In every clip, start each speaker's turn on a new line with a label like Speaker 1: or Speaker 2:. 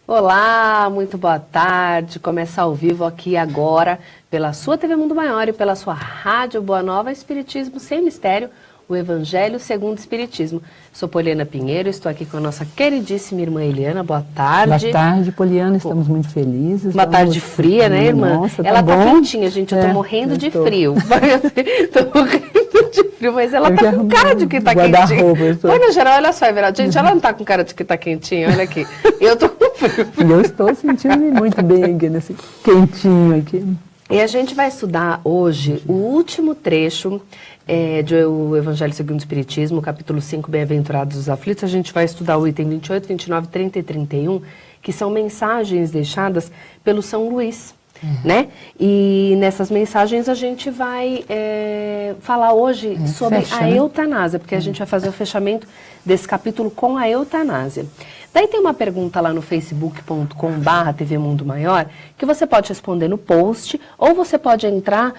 Speaker 1: Olá, muito boa tarde. Começa ao vivo aqui agora pela sua TV Mundo Maior e pela sua Rádio Boa Nova Espiritismo Sem Mistério, o Evangelho segundo o Espiritismo. Sou Poliana Pinheiro, estou aqui com a nossa queridíssima irmã Eliana. Boa tarde.
Speaker 2: Boa tarde, Poliana, estamos muito felizes.
Speaker 1: Uma tarde fria, né, irmã?
Speaker 2: Nossa,
Speaker 1: ela
Speaker 2: tá
Speaker 1: tá
Speaker 2: bom.
Speaker 1: quentinha, gente, eu tô morrendo de frio. Tô morrendo de frio, mas ela tá com cara de que tá quentinha. Olha, geral, olha só, Everaldo. Gente, ela não tá com cara de que tá quentinha, olha aqui. Eu tô com frio.
Speaker 2: E eu estou sentindo-me muito bem aqui, nesse quentinho aqui.
Speaker 1: E a gente vai estudar hoje o último trecho do Evangelho segundo o Espiritismo, capítulo 5, Bem-aventurados os aflitos. A gente vai estudar o item 28, 29, 30 e 31, que são mensagens deixadas pelo São Luís, né? E nessas mensagens a gente vai falar hoje sobre a eutanásia, porque a gente vai fazer o fechamento desse capítulo com a eutanásia. Daí tem uma pergunta lá no facebook.com/TV Mundo Maior, que você pode responder no post, ou você pode entrar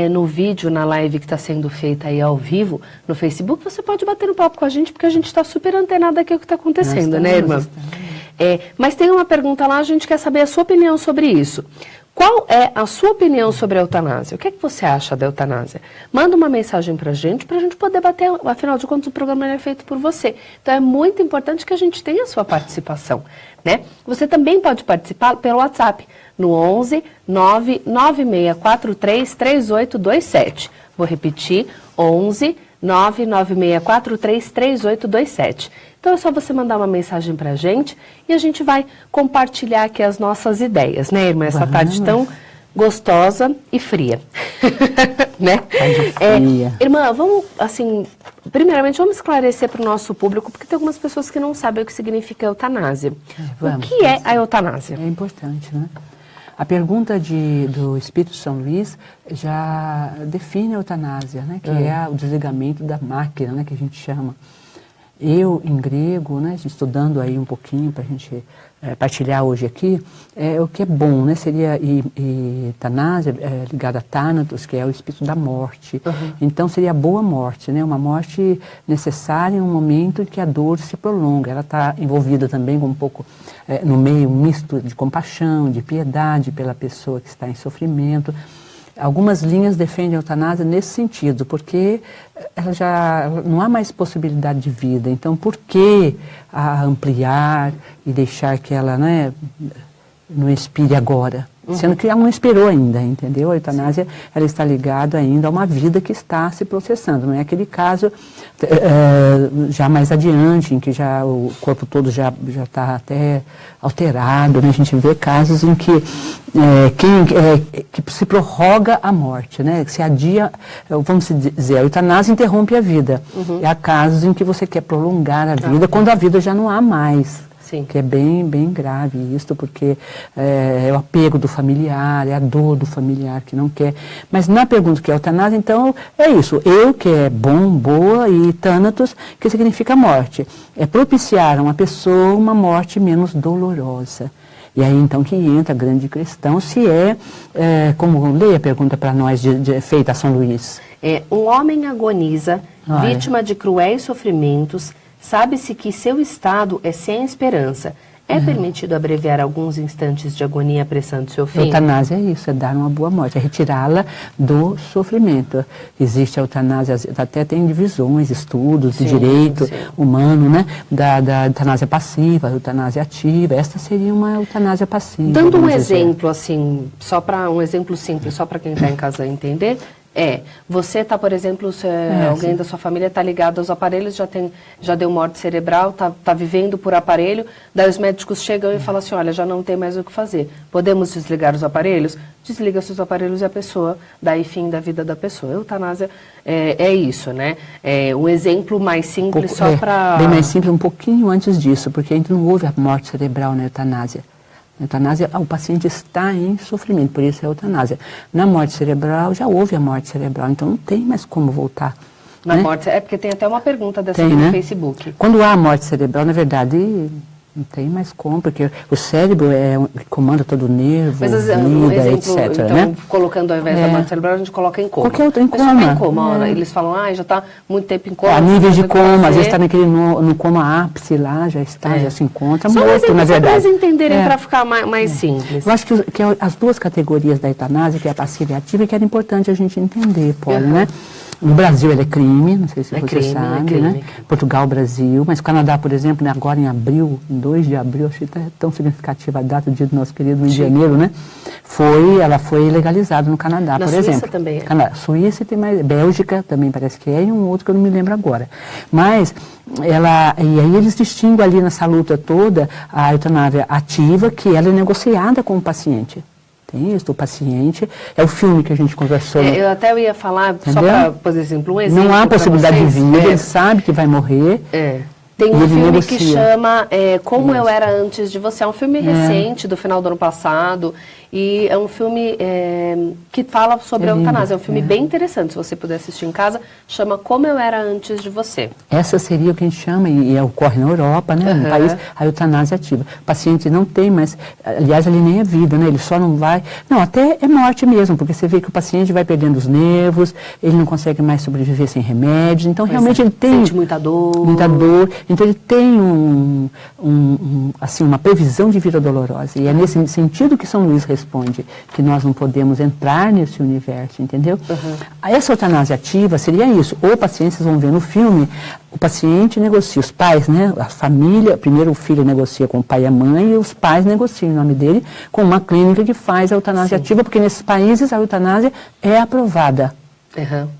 Speaker 1: no vídeo, na live que está sendo feita aí ao vivo, no Facebook, você pode bater no papo com a gente, porque a gente está super antenada aqui o que está acontecendo, né, irmã? Mas tem uma pergunta lá, a gente quer saber a sua opinião sobre isso. Qual é a sua opinião sobre a eutanásia? O que é que você acha da eutanásia? Manda uma mensagem pra gente poder bater, afinal de contas o programa é feito por você. Então é muito importante que a gente tenha a sua participação, né? Você também pode participar pelo WhatsApp, no 11 99643 3827. Vou repetir, 11 99643 3827. Então é só você mandar uma mensagem pra gente e a gente vai compartilhar aqui as nossas ideias, né, irmã? Essa tarde tão gostosa e fria, né?
Speaker 2: Fria.
Speaker 1: Irmã, vamos, assim, primeiramente vamos esclarecer para o nosso público, porque tem algumas pessoas que não sabem o que significa eutanásia. O que é a eutanásia?
Speaker 2: É importante, né? A pergunta do Espírito São Luís já define a eutanásia, né? Que é o desligamento da máquina, né? Que a gente chama. Eu, em grego, né, estudando aí um pouquinho para a gente partilhar hoje aqui, o que é bom, né, seria eutanásia ligada a Thanatos, que é o espírito da morte. Então seria a boa morte, né, uma morte necessária em um momento em que a dor se prolonga. Ela está envolvida também com um pouco, no meio, um misto de compaixão, de piedade pela pessoa que está em sofrimento. Algumas linhas defendem a eutanásia nesse sentido, porque ela já não há mais possibilidade de vida. Então, por que a ampliar e deixar que ela, né, não expire agora? Sendo que ela não expirou ainda, entendeu? A eutanásia, ela está ligada ainda a uma vida que está se processando. Não é aquele caso já mais adiante, em que já o corpo todo já está até alterado, né? A gente vê casos em que que se prorroga a morte, né? Que se adia, vamos dizer, a eutanásia interrompe a vida. Há casos em que você quer prolongar a vida, quando a vida já não há mais.
Speaker 1: Sim.
Speaker 2: Que é bem grave isso, porque é o apego do familiar, é a dor do familiar que não quer. Mas na pergunta que é eutanásia, então, é isso. Eu, que é bom, boa, e Thanatos, que significa morte. É propiciar a uma pessoa uma morte menos dolorosa. E aí, então, que entra a grande questão, se como lê a pergunta para nós, feita a São Luís.
Speaker 1: Um homem agoniza, vítima de cruéis sofrimentos. Sabe-se que seu estado é sem esperança. É permitido abreviar alguns instantes de agonia apressando seu fim?
Speaker 2: Eutanásia é isso, é dar uma boa morte, é retirá-la do sofrimento. Existe a eutanásia, até tem divisões, estudos de direito humano, né? Da eutanásia passiva, a eutanásia ativa. Esta seria uma eutanásia passiva.
Speaker 1: Dando um exemplo, assim, um exemplo simples, só para quem está em casa entender. Você está, por exemplo, alguém da sua família está ligado aos aparelhos, já deu morte cerebral, está vivendo por aparelho, daí os médicos chegam e falam assim, olha, já não tem mais o que fazer, podemos desligar os aparelhos? Desliga seus aparelhos e a pessoa, daí fim da vida da pessoa. A eutanásia é isso, né? Um exemplo mais simples só para...
Speaker 2: Bem mais simples, um pouquinho antes disso, porque ainda não houve a morte cerebral na eutanásia. Na eutanásia, o paciente está em sofrimento, por isso é a eutanásia. Na morte cerebral, já houve a morte cerebral, então não tem mais como voltar.
Speaker 1: Na morte, porque tem até uma pergunta dessa no Facebook.
Speaker 2: Quando há morte cerebral, na verdade, Não tem mais como, porque o cérebro comanda todo o nervo,
Speaker 1: Mas,
Speaker 2: vida,
Speaker 1: um exemplo,
Speaker 2: etc.
Speaker 1: então,
Speaker 2: né?
Speaker 1: colocando ao invés da morte cerebral, a gente coloca em coma.
Speaker 2: Qualquer outro em
Speaker 1: Mas fica
Speaker 2: coma.
Speaker 1: né? Eles falam, já está muito tempo em coma.
Speaker 2: A nível de
Speaker 1: não
Speaker 2: coma,
Speaker 1: fazer.
Speaker 2: às vezes está naquele no coma ápice lá, já se encontra
Speaker 1: Só
Speaker 2: morto, na verdade.
Speaker 1: Só para eles entenderem, para ficar mais simples.
Speaker 2: Eu acho que as duas categorias da eutanásia, que é a passiva e a ativa, que era importante a gente entender, Paulo, né? No Brasil ele é crime, não sei se você sabe, né? Portugal, Brasil, mas o Canadá, por exemplo, né, agora em abril, em 2 de abril, achei tão significativa a data do dia do nosso querido Rio de Janeiro, né? Ela foi legalizada no Canadá, por exemplo.
Speaker 1: Na Suíça também é.
Speaker 2: Canadá, Suíça tem mais, Bélgica também parece que é, e um outro que eu não me lembro agora. Mas, e aí eles distinguem ali nessa luta toda a eutanásia ativa, que ela é negociada com o paciente. Tem isso, o paciente. É o filme que a gente conversou.
Speaker 1: Eu até ia falar, entendeu? Só para, por exemplo, um exemplo.
Speaker 2: Não há possibilidade de vida,
Speaker 1: ele
Speaker 2: sabe que vai morrer.
Speaker 1: Tem um filme que chama Como Eu Era Antes de Você. É um filme recente, do final do ano passado. E é um filme que fala sobre a eutanásia. É um filme bem interessante, se você puder assistir em casa. Chama Como Eu Era Antes de Você.
Speaker 2: Essa seria o que a gente chama, e ocorre na Europa, né, no país, a eutanásia ativa. O paciente não tem mais, aliás, ele nem é vida, né, ele só não vai... Não, até é morte mesmo, porque você vê que o paciente vai perdendo os nervos, ele não consegue mais sobreviver sem remédios, então realmente ele tem...
Speaker 1: Sente muita dor.
Speaker 2: Muita dor. Então ele tem assim, uma previsão de vida dolorosa. E é nesse sentido que São Luís responde que nós não podemos entrar nesse universo, entendeu? Essa eutanásia ativa seria isso. O paciente, vocês vão ver no filme, o paciente negocia, os pais, né? A família, primeiro o filho negocia com o pai e a mãe, e os pais negociam em nome dele com uma clínica que faz a eutanásia ativa, porque nesses países a eutanásia é aprovada.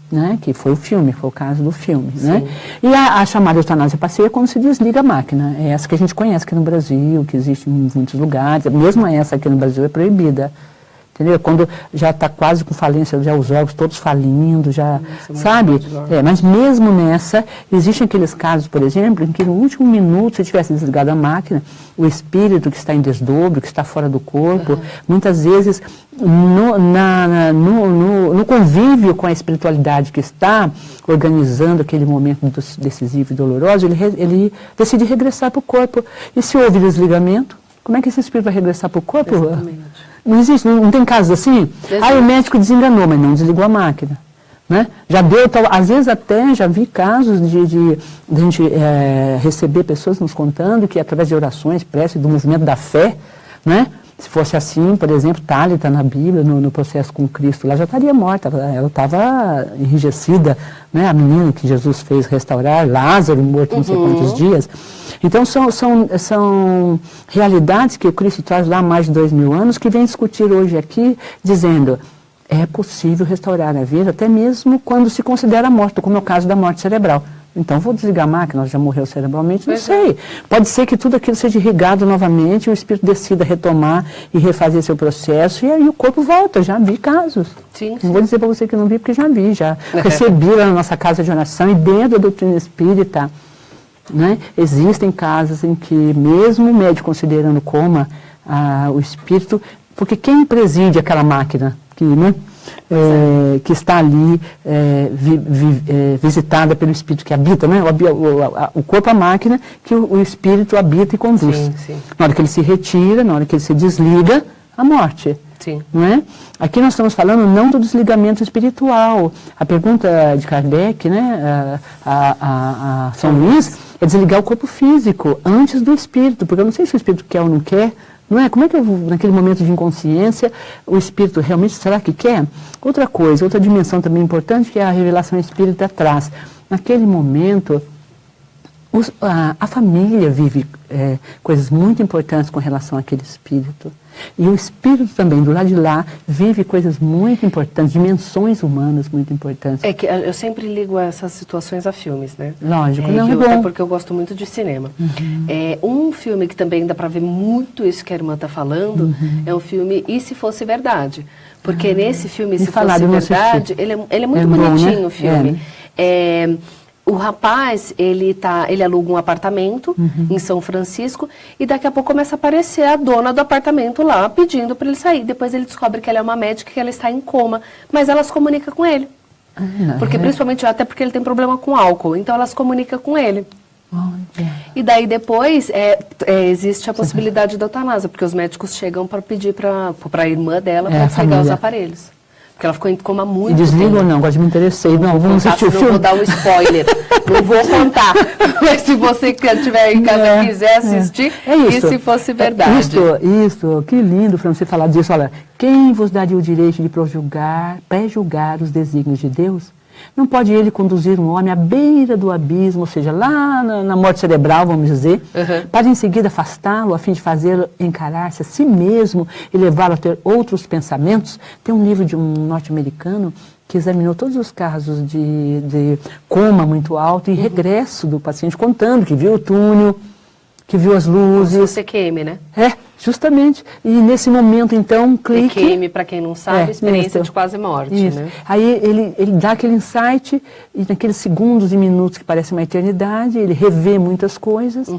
Speaker 2: Né? Que foi o caso do filme. Né? E a chamada eutanásia passiva é quando se desliga a máquina. É essa que a gente conhece aqui no Brasil, que existe em muitos lugares. Mesmo essa aqui no Brasil é proibida. Entendeu? Quando já está quase com falência, já os órgãos todos falindo, já, sabe? Mas mesmo nessa, existem aqueles casos, por exemplo, em que no último minuto, se tivesse desligado a máquina, o espírito que está em desdobro, que está fora do corpo, muitas vezes, no convívio com a espiritualidade que está organizando aquele momento decisivo e doloroso, ele decide regressar para o corpo. E se houve desligamento, como é que esse espírito vai regressar para o corpo?
Speaker 1: Exatamente.
Speaker 2: Não existe, não tem casos assim? O médico desenganou, mas não desligou a máquina. Né? Já deu, às vezes até já vi casos de a gente receber pessoas nos contando que através de orações, prece, do movimento da fé, né? Se fosse assim, por exemplo, Tálita na Bíblia, no processo com Cristo, ela já estaria morta, ela estava enrijecida, né? A menina que Jesus fez restaurar, Lázaro morto não sei quantos dias. Então são realidades que o Cristo traz lá há mais de 2000 anos, que vem discutir hoje aqui, dizendo, é possível restaurar a vida, até mesmo quando se considera morto, como é o caso da morte cerebral. Então, vou desligar a máquina, ela já morreu cerebralmente, não sei. Pode ser que tudo aquilo seja irrigado novamente, e o espírito decida retomar e refazer seu processo, e aí o corpo volta. Já vi casos. Não vou dizer para você que não vi, porque já vi, já recebi lá na nossa casa de oração, e dentro da doutrina espírita, né, existem casos em que, mesmo o médico considerando coma, o espírito, porque quem preside aquela máquina, que está ali visitada pelo espírito que habita, né? O corpo, a máquina, que o espírito habita e conduz. Na hora que ele se retira, na hora que ele se desliga, a morte. Não é? Aqui nós estamos falando não do desligamento espiritual. A pergunta de Kardec, né, a São Luís, é desligar o corpo físico antes do espírito, porque eu não sei se o espírito quer ou não quer. Não é? Como é que eu, naquele momento de inconsciência, o espírito realmente, será que quer? Outra coisa, outra dimensão também importante que a revelação espírita traz. Naquele momento, a família vive coisas muito importantes com relação àquele espírito. E o espírito também, do lado de lá, vive coisas muito importantes, dimensões humanas muito importantes.
Speaker 1: É que eu sempre ligo essas situações a filmes, né?
Speaker 2: Lógico, não é bom.
Speaker 1: Até porque eu gosto muito de cinema. Um filme que também dá para ver muito isso que a irmã está falando, é um filme E Se Fosse Verdade. Porque nesse filme, Se Fosse Verdade, ele é muito bonitinho, bom, né? O filme. O rapaz, ele aluga um apartamento em São Francisco e daqui a pouco começa a aparecer a dona do apartamento lá pedindo para ele sair. Depois ele descobre que ela é uma médica e que ela está em coma, mas ela se comunica com ele. Porque principalmente até porque ele tem problema com álcool, então ela se comunica com ele.
Speaker 2: Olha.
Speaker 1: E daí depois existe a possibilidade da eutanásia, porque os médicos chegam para pedir para a irmã dela para desligar os
Speaker 2: família.
Speaker 1: aparelhos. Porque ela ficou em coma muito
Speaker 2: Desliga ou
Speaker 1: tempo.
Speaker 2: não? Agora me interessei. Não, vamos assistir o
Speaker 1: Não
Speaker 2: filme.
Speaker 1: vou dar um spoiler, não vou contar. Mas se você que estiver em casa quiser assistir, e se fosse verdade.
Speaker 2: Isso, que lindo, Fran, você falar disso. Olha, quem vos daria o direito de pré-julgar os desígnios de Deus? Não pode ele conduzir um homem à beira do abismo, ou seja, lá na morte cerebral, vamos dizer, para em seguida afastá-lo, a fim de fazê-lo encarar-se a si mesmo e levá-lo a ter outros pensamentos? Tem um livro de um norte-americano que examinou todos os casos de coma muito alto e regresso do paciente, contando que viu o túnel, que viu as luzes.
Speaker 1: TQM, né?
Speaker 2: Justamente. E nesse momento, então, um clique...
Speaker 1: TQM, para quem não sabe, experiência de quase morte, né?
Speaker 2: Aí ele dá aquele insight, e naqueles segundos e minutos que parecem uma eternidade, ele revê muitas coisas,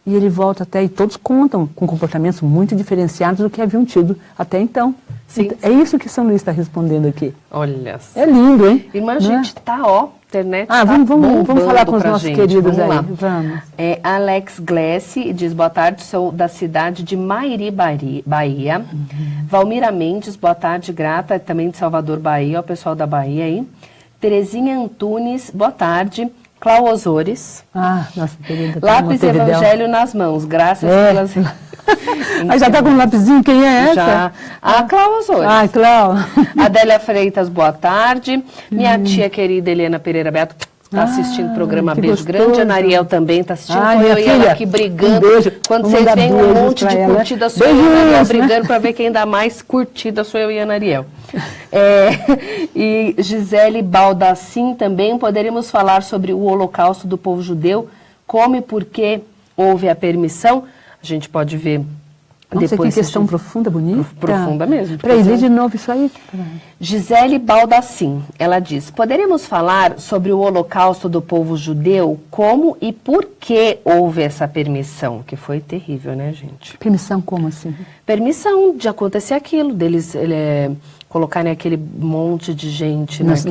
Speaker 2: e ele volta até, e todos contam com comportamentos muito diferenciados do que haviam tido até então.
Speaker 1: Sim.
Speaker 2: É isso que São Luís está respondendo aqui.
Speaker 1: Olha só.
Speaker 2: É lindo, hein?
Speaker 1: Irmã, a gente internet
Speaker 2: vamos falar com os nossos queridos
Speaker 1: vamos
Speaker 2: aí.
Speaker 1: lá.
Speaker 2: Vamos.
Speaker 1: Alex Glessi diz, boa tarde, sou da cidade de Mairi, Bahia. Valmira Mendes, boa tarde, grata, também de Salvador, Bahia, o pessoal da Bahia aí. Terezinha Antunes, boa tarde. Clau Osores.
Speaker 2: Nossa querida.
Speaker 1: Lápis Evangelho nas mãos, graças pelas...
Speaker 2: Aí já está com um lapisinho, quem é essa?
Speaker 1: Já. A Clau Osores.
Speaker 2: Clau.
Speaker 1: Adélia Freitas, boa tarde. Minha tia querida Helena Pereira Beto está assistindo o programa Beijo
Speaker 2: gostoso.
Speaker 1: Grande. A Nariel também está assistindo.
Speaker 2: Ai,
Speaker 1: Então
Speaker 2: minha
Speaker 1: eu e ela
Speaker 2: filha,
Speaker 1: aqui brigando.
Speaker 2: um beijo.
Speaker 1: Quando
Speaker 2: Vou
Speaker 1: vocês
Speaker 2: mandar
Speaker 1: veem um
Speaker 2: beijos
Speaker 1: monte
Speaker 2: pra
Speaker 1: de
Speaker 2: ela.
Speaker 1: curtida, sou eu e a Nariel
Speaker 2: Beijos,
Speaker 1: brigando para ver quem dá mais curtida, sou eu e a Nariel. E Gisele Baldassin também, poderíamos falar sobre o holocausto do povo judeu, como e por que houve a permissão. A gente pode ver
Speaker 2: Nossa,
Speaker 1: depois.
Speaker 2: que questão profunda, bonita.
Speaker 1: Profunda mesmo.
Speaker 2: Peraí, lê de novo isso aí.
Speaker 1: Gisele Baldassin, ela diz, poderíamos falar sobre o holocausto do povo judeu, como e por que houve essa permissão, que foi terrível, né, gente?
Speaker 2: Permissão como assim?
Speaker 1: Permissão de acontecer aquilo, deles colocarem aquele monte de gente
Speaker 2: Nos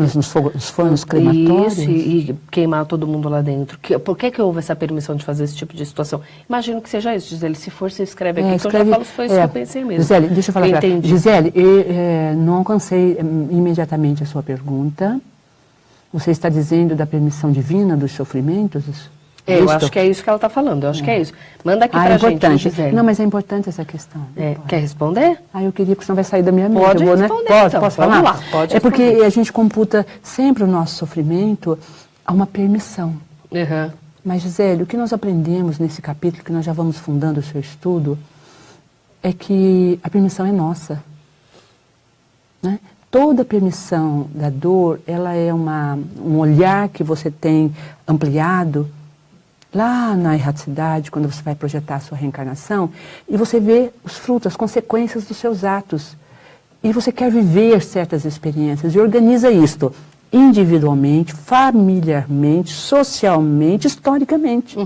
Speaker 2: fornos crematórios?
Speaker 1: Isso, e queimar todo mundo lá dentro. Por que houve essa permissão de fazer esse tipo de situação? Imagino que seja isso, Gisele. Se for, você escreve aqui, que eu já falo se foi isso que eu pensei mesmo.
Speaker 2: Gisele, deixa eu falar pra
Speaker 1: Entendi.
Speaker 2: Gisele, não alcancei imediatamente a sua pergunta. Você está dizendo da permissão divina dos sofrimentos?
Speaker 1: Eu acho que é isso que ela está falando, eu acho que é isso. Manda aqui pra gente, Gisele.
Speaker 2: Não, mas é importante essa questão.
Speaker 1: Quer responder?
Speaker 2: Eu queria, porque senão vai sair da minha mente.
Speaker 1: Pode responder,
Speaker 2: né?
Speaker 1: então.
Speaker 2: Posso falar?
Speaker 1: Vamos lá, pode
Speaker 2: É porque
Speaker 1: responder.
Speaker 2: a gente computa sempre o nosso sofrimento a uma permissão. Mas, Gisele, o que nós aprendemos nesse capítulo, que nós já vamos fundando o seu estudo, é que a permissão é nossa. Né? Toda permissão da dor, ela é um olhar que você tem ampliado lá na erraticidade, quando você vai projetar a sua reencarnação, e você vê os frutos, as consequências dos seus atos. E você quer viver certas experiências e organiza isto individualmente, familiarmente, socialmente, historicamente.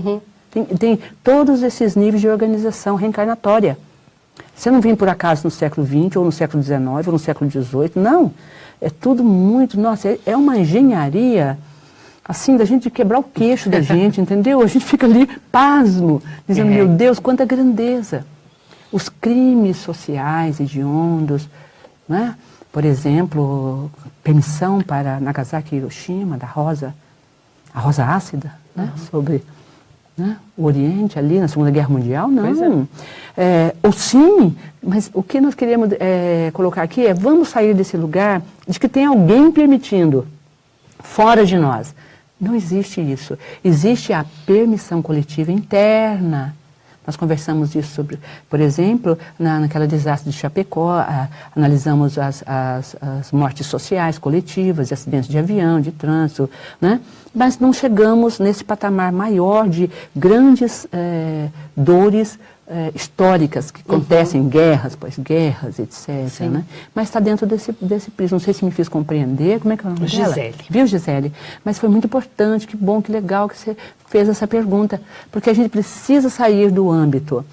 Speaker 2: Tem todos esses níveis de organização reencarnatória. Você não vem por acaso no século XX, ou no século XIX, ou no século XVIII, não. É tudo muito, nossa, é uma engenharia, assim, da gente quebrar o queixo da gente, entendeu? A gente fica ali, pasmo, dizendo, meu Deus, quanta grandeza. Os crimes sociais, hediondos, né? Por exemplo, permissão para Nagasaki e Hiroshima, da rosa, a rosa ácida, né? Sobre... Né? O Oriente ali na Segunda Guerra Mundial, não. Ou sim, mas o que nós queremos colocar aqui é vamos sair desse lugar de que tem alguém permitindo, fora de nós. Não existe isso. Existe a permissão coletiva interna. Nós conversamos disso sobre, por exemplo, naquela desastre de Chapecó, analisamos as mortes sociais, coletivas, de acidentes de avião, de trânsito, né? Mas não chegamos nesse patamar maior de grandes dores históricas que acontecem em guerras, pós-guerras, etc. Né? Mas está dentro desse prisma. Não sei se me fiz compreender. Como é que é o nome dela?
Speaker 1: Gisele.
Speaker 2: Viu, Gisele? Mas foi muito importante, que bom, que legal que você fez essa pergunta. Porque a gente precisa sair do âmbito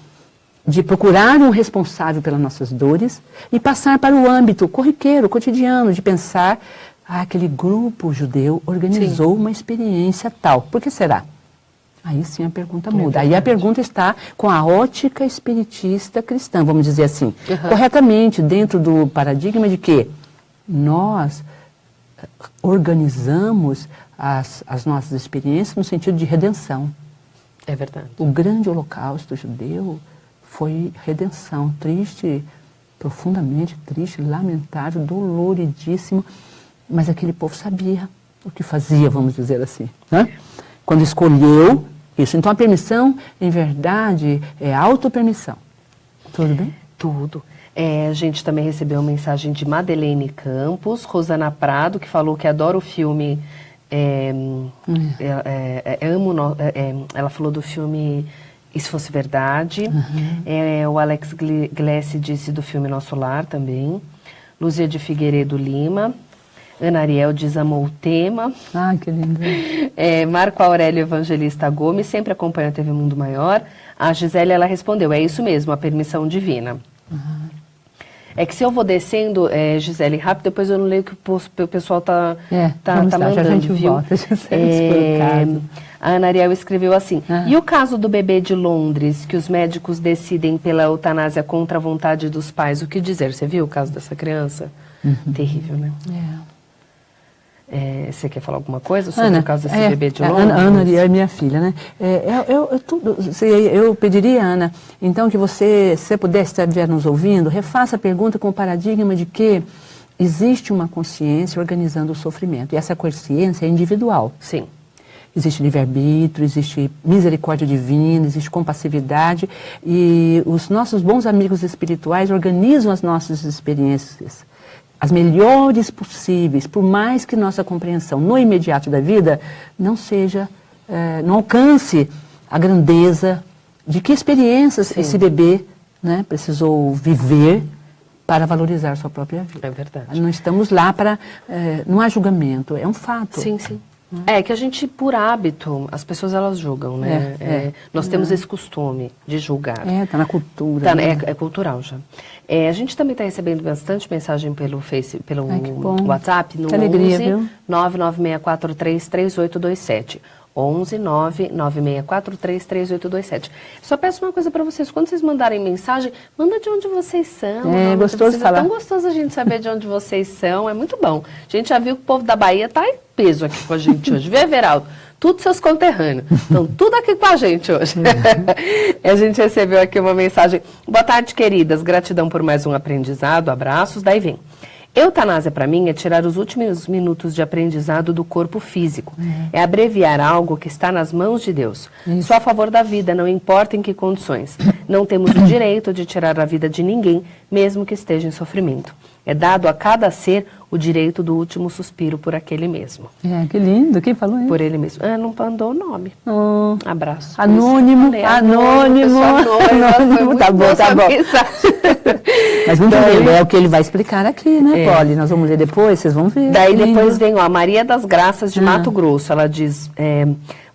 Speaker 2: de procurar um responsável pelas nossas dores e passar para o âmbito corriqueiro, cotidiano, de pensar, aquele grupo judeu organizou uma experiência tal. Por que será? Aí sim a pergunta muda. Aí a pergunta está com a ótica espiritista cristã, vamos dizer assim. Corretamente, dentro do paradigma de que nós organizamos as nossas experiências no sentido de redenção.
Speaker 1: É verdade.
Speaker 2: O grande holocausto judeu foi redenção, triste, profundamente triste, lamentável, doloridíssimo, mas aquele povo sabia o que fazia, vamos dizer assim, né? Quando escolheu isso. Então a permissão, em verdade, é autopermissão. Tudo bem?
Speaker 1: Tudo. A gente também recebeu uma mensagem de Madeleine Campos, Rosana Prado, que falou que adora o filme. Ela falou do filme E Se Fosse Verdade. O Alex Glessi disse do filme Nosso Lar também. Luzia de Figueiredo Lima. Ana Ariel diz amou o tema.
Speaker 2: Ai, que lindo.
Speaker 1: Marco Aurélio Evangelista Gomes sempre acompanha a TV Mundo Maior. A Gisele, ela respondeu, é isso mesmo, a permissão divina. É que se eu vou descendo, Gisele, rápido, depois eu não leio o que o pessoal tá mandando,
Speaker 2: já a gente
Speaker 1: viu?
Speaker 2: volta, Gisele,
Speaker 1: a Ana Ariel escreveu assim, e o caso do bebê de Londres, que os médicos decidem pela eutanásia contra a vontade dos pais, o que dizer? Você viu o caso dessa criança? Terrível, né? Você quer falar alguma coisa sobre o caso desse bebê de Londres?
Speaker 2: Ana Ariel é minha filha, né? Eu pediria, Ana, então que você, se puder estar nos ouvindo, refaça a pergunta com o paradigma de que existe uma consciência organizando o sofrimento. E essa consciência é individual.
Speaker 1: Sim.
Speaker 2: Existe livre-arbítrio, existe misericórdia divina, existe compassividade. E os nossos bons amigos espirituais organizam as nossas experiências as melhores possíveis, por mais que nossa compreensão no imediato da vida não seja, não alcance a grandeza de que experiências esse bebê, né, precisou viver para valorizar sua própria vida.
Speaker 1: É verdade.
Speaker 2: Não estamos lá para... não há julgamento, é um fato.
Speaker 1: Sim, sim. É que a gente, por hábito, as pessoas elas julgam, né? Nós temos esse costume de julgar.
Speaker 2: Está na cultura.
Speaker 1: Né? É cultural já. A gente também está recebendo bastante mensagem pelo WhatsApp, no 11 996433827. 11 996433827. Só peço uma coisa para vocês, quando vocês mandarem mensagem, manda de onde vocês são.
Speaker 2: É gostoso falar.
Speaker 1: É tão gostoso a gente saber de onde vocês são, é muito bom. A gente já viu que o povo da Bahia está em peso aqui com a gente hoje. Vê, Everaldo? Tudo seus conterrâneos. Estão tudo aqui com a gente hoje. A gente recebeu aqui uma mensagem. Boa tarde, queridas. Gratidão por mais um aprendizado. Abraços. Daí vem. Eutanásia, para mim, é tirar os últimos minutos de aprendizado do corpo físico. É abreviar algo que está nas mãos de Deus. Sou a favor da vida, não importa em que condições. Não temos o direito de tirar a vida de ninguém, mesmo que esteja em sofrimento. É dado a cada ser o direito do último suspiro por aquele mesmo.
Speaker 2: Que lindo. Quem falou isso?
Speaker 1: Por ele mesmo. Não mandou o nome. Abraço.
Speaker 2: Anônimo. Anônimo. Tá bom. Mas muito bem, é o que ele vai explicar aqui, né, Polly? Nós vamos ler depois, vocês vão ver.
Speaker 1: Daí depois vem a Maria das Graças de Mato Grosso. Ela diz...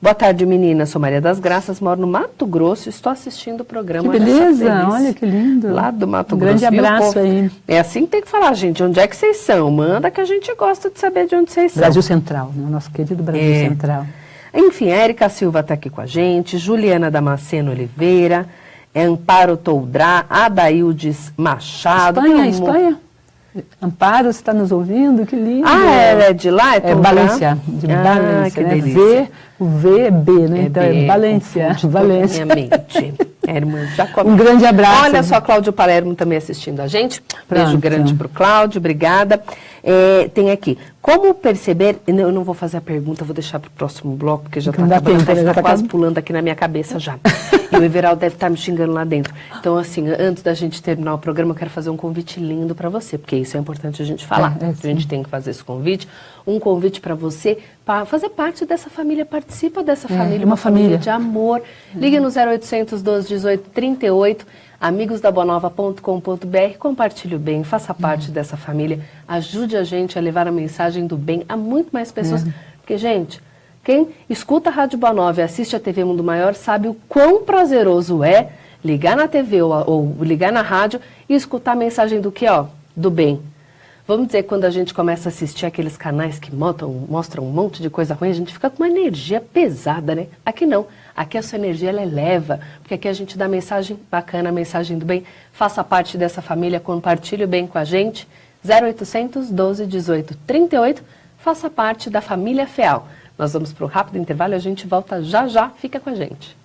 Speaker 1: boa tarde, menina. Sou Maria das Graças, moro no Mato Grosso e estou assistindo o programa.
Speaker 2: Que beleza, olha que lindo.
Speaker 1: Lá do Mato
Speaker 2: Grosso.
Speaker 1: Grande
Speaker 2: abraço aí.
Speaker 1: É assim que tem que falar, gente. Onde é que vocês são? Manda que a gente gosta de saber de onde vocês são.
Speaker 2: Brasil Central, né? Nosso querido Brasil Central.
Speaker 1: Enfim, a Érica Silva está aqui com a gente, Juliana Damasceno Oliveira, Amparo Toldrá, Adaildes Machado.
Speaker 2: Espanha? Amparo, você está nos ouvindo? Que lindo.
Speaker 1: Ela é de lá?
Speaker 2: É Valência, de Valência,
Speaker 1: que
Speaker 2: né?
Speaker 1: delícia.
Speaker 2: O V é B, né? Então é Valência.
Speaker 1: Minha mente. Irmã Jacobina.
Speaker 2: Um grande abraço.
Speaker 1: Olha só, Cláudio Palermo também assistindo a gente. Beijo grande para o Cláudio, obrigada. Tem aqui, como perceber... Eu não vou fazer a pergunta, vou deixar para o próximo bloco, porque já está acabando, está quase pulando aqui na minha cabeça já. E o Everaldo deve estar me xingando lá dentro. Então, assim, antes da gente terminar o programa, eu quero fazer um convite lindo para você, porque isso é importante a gente falar. A gente tem que fazer esse convite. Um convite para você, para fazer parte dessa família, participa dessa família, uma família de amor. Ligue no 0800 12 18 38, amigosdabonova.com.br, compartilhe o bem, faça parte dessa família, ajude a gente a levar a mensagem do bem a muito mais pessoas. Porque, gente, quem escuta a Rádio Boa Nova e assiste a TV Mundo Maior sabe o quão prazeroso é ligar na TV ou ligar na rádio e escutar a mensagem do que, do bem. Vamos dizer, quando a gente começa a assistir aqueles canais que mostram um monte de coisa ruim, a gente fica com uma energia pesada, né? Aqui não. Aqui a sua energia ela eleva, porque aqui a gente dá mensagem bacana, mensagem do bem. Faça parte dessa família, compartilhe o bem com a gente. 0800 12 18 38. Faça parte da família FEAL. Nós vamos para o rápido intervalo e a gente volta já já. Fica com a gente.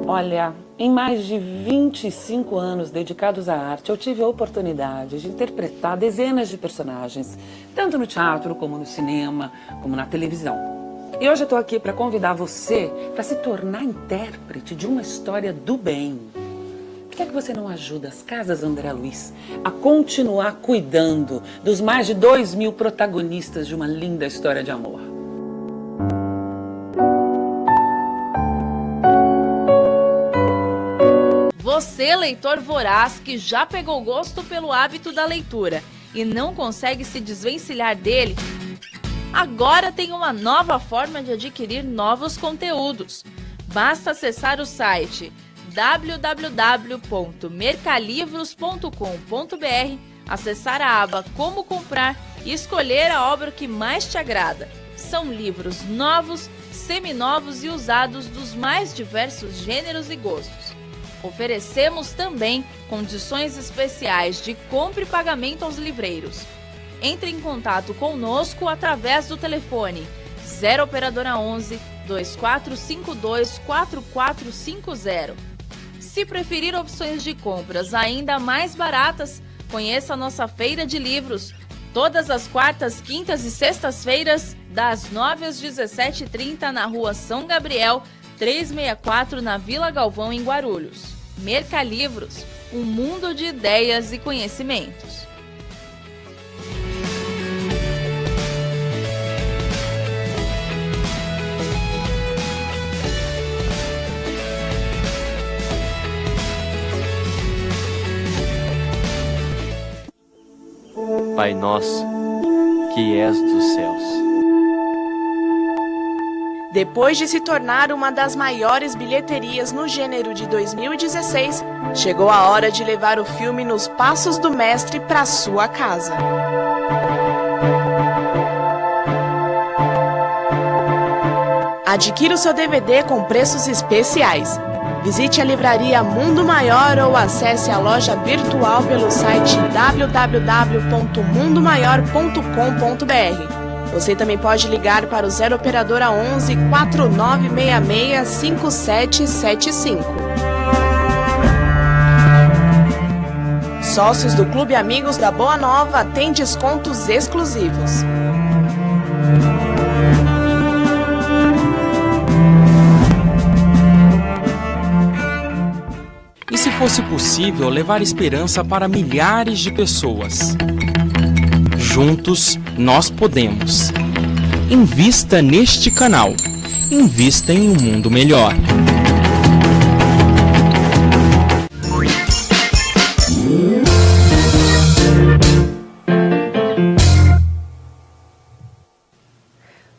Speaker 3: Olha, em mais de 25 anos dedicados à arte, eu tive a oportunidade de interpretar dezenas de personagens, tanto no teatro, como no cinema, como na televisão. E hoje eu estou aqui para convidar você para se tornar intérprete de uma história do bem. Por que é que você não ajuda as Casas André Luiz a continuar cuidando dos mais de 2.000 protagonistas de uma linda história de amor?
Speaker 4: Você, leitor voraz, que já pegou gosto pelo hábito da leitura e não consegue se desvencilhar dele, agora tem uma nova forma de adquirir novos conteúdos. Basta acessar o site www.mercalivros.com.br, acessar a aba Como Comprar e escolher a obra que mais te agrada. São livros novos, seminovos e usados dos mais diversos gêneros e gostos. Oferecemos também condições especiais de compra e pagamento aos livreiros. Entre em contato conosco através do telefone 0 operadora 11 2452 4450. Se preferir opções de compras ainda mais baratas, conheça a nossa feira de livros, todas as quartas, quintas e sextas-feiras, das 9 às 17h30 na Rua São Gabriel, 364 na Vila Galvão, em Guarulhos. Mercalivros, um mundo de ideias e conhecimentos.
Speaker 5: Pai nosso, que és dos céus.
Speaker 6: Depois de se tornar uma das maiores bilheterias no gênero de 2016, chegou a hora de levar o filme Nos Passos do Mestre para sua casa. Adquira o seu DVD com preços especiais. Visite a livraria Mundo Maior ou acesse a loja virtual pelo site www.mundomaior.com.br. Você também pode ligar para o 0 operadora 11 4966 5775. Sócios do Clube Amigos da Boa Nova têm descontos exclusivos.
Speaker 7: E se fosse possível levar esperança para milhares de pessoas? Juntos, nós podemos. Invista neste canal. Invista em um mundo melhor.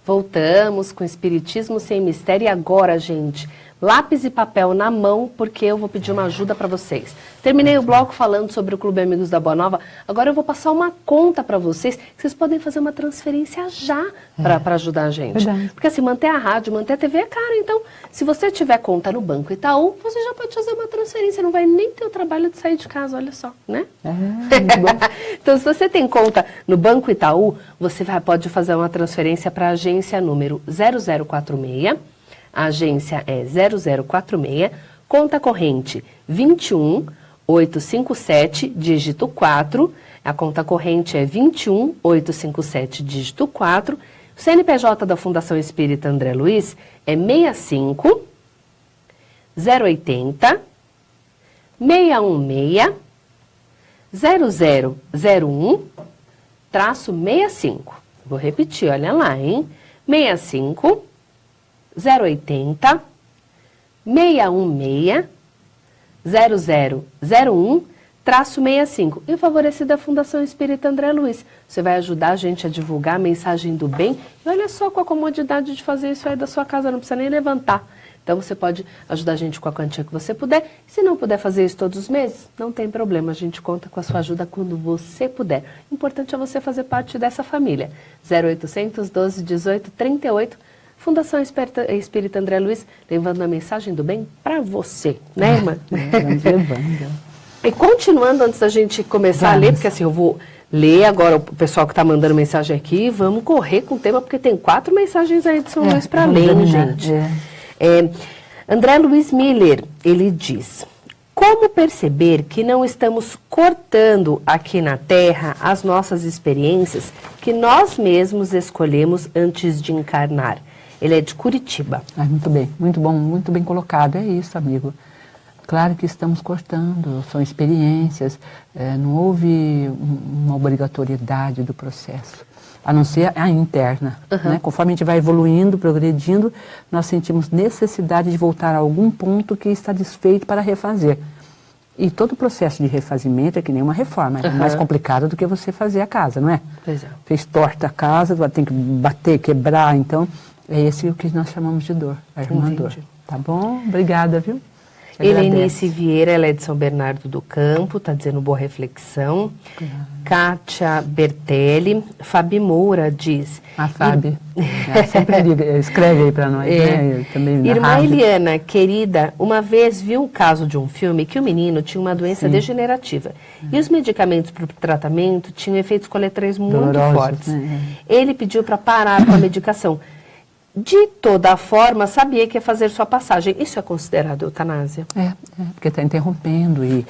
Speaker 1: Voltamos com Espiritismo Sem Mistério e agora, gente, lápis e papel na mão, porque eu vou pedir uma ajuda para vocês. Terminei o bloco falando sobre o Clube Amigos da Boa Nova, agora eu vou passar uma conta para vocês, que vocês podem fazer uma transferência já para ajudar a gente.
Speaker 2: Verdade.
Speaker 1: Porque assim, manter a rádio, manter a TV é caro, então se você tiver conta no Banco Itaú, você já pode fazer uma transferência, não vai nem ter o trabalho de sair de casa, olha só, né?
Speaker 2: Muito bom.
Speaker 1: Então, se você tem conta no Banco Itaú, você pode fazer uma transferência para a agência número 0046, a agência é 0046, conta corrente 21857, dígito 4, a conta corrente é 21857, dígito 4, o CNPJ da Fundação Espírita André Luiz é 65 080 616 0001-65. Vou repetir, olha lá, hein? 65 080 616 0001 65. E favorecida a Fundação Espírita André Luiz. Você vai ajudar a gente a divulgar a mensagem do bem. E olha só com a comodidade de fazer isso aí da sua casa, não precisa nem levantar. Então você pode ajudar a gente com a quantia que você puder. Se não puder fazer isso todos os meses, não tem problema. A gente conta com a sua ajuda quando você puder. O importante é você fazer parte dessa família. 0800 12 18 38. Fundação Espírita André Luiz, levando a mensagem do bem para você, né, irmã?
Speaker 2: Vamos levando.
Speaker 1: E continuando, antes da gente começar a ler, porque assim, eu vou ler agora o pessoal que está mandando mensagem aqui, vamos correr com o tema, porque tem 4 mensagens aí de São Luís para ler, hein, gente? André Luiz Miller, ele diz: como perceber que não estamos cortando aqui na Terra as nossas experiências que nós mesmos escolhemos antes de encarnar? Ele é de Curitiba.
Speaker 2: Muito bem, muito bem colocado. É isso, amigo. Claro que estamos cortando, são experiências, não houve uma obrigatoriedade do processo, a não ser a interna. Né? Conforme a gente vai evoluindo, progredindo, nós sentimos necessidade de voltar a algum ponto que está desfeito para refazer. E todo o processo de refazimento é que nem uma reforma, é mais complicado do que você fazer a casa, não é?
Speaker 1: Pois é.
Speaker 2: Fez torta a casa, tem que bater, quebrar, então é esse o que nós chamamos de dor, a irmã dor. Tá bom? Obrigada, viu?
Speaker 1: Helenice Vieira, ela é de São Bernardo do Campo, está dizendo boa reflexão. Kátia Bertelli. Fabi Moura diz...
Speaker 2: A Fabi, sempre escreve aí para nós, né? Também
Speaker 1: Irmã Eliana, querida, uma vez viu o caso de um filme que o menino tinha uma doença degenerativa. E os medicamentos para o tratamento tinham efeitos colaterais muito fortes. Ele pediu para parar com a medicação. De toda forma, sabia que ia fazer sua passagem. Isso é considerado eutanásia?
Speaker 2: Porque está interrompendo e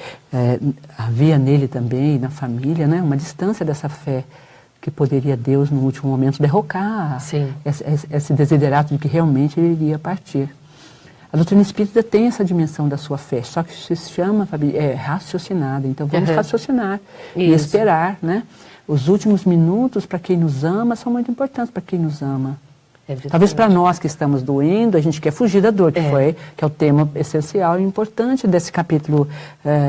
Speaker 2: havia nele também, na família, né, uma distância dessa fé que poderia Deus, no último momento, derrocar esse desiderato de que realmente ele iria partir. A doutrina espírita tem essa dimensão da sua fé, só que se chama, Fabi, raciocinada. Então vamos raciocinar e esperar, né? Os últimos minutos, para quem nos ama, são muito importantes para quem nos ama. Talvez para nós que estamos doendo, a gente quer fugir da dor, que é o tema essencial e importante desse capítulo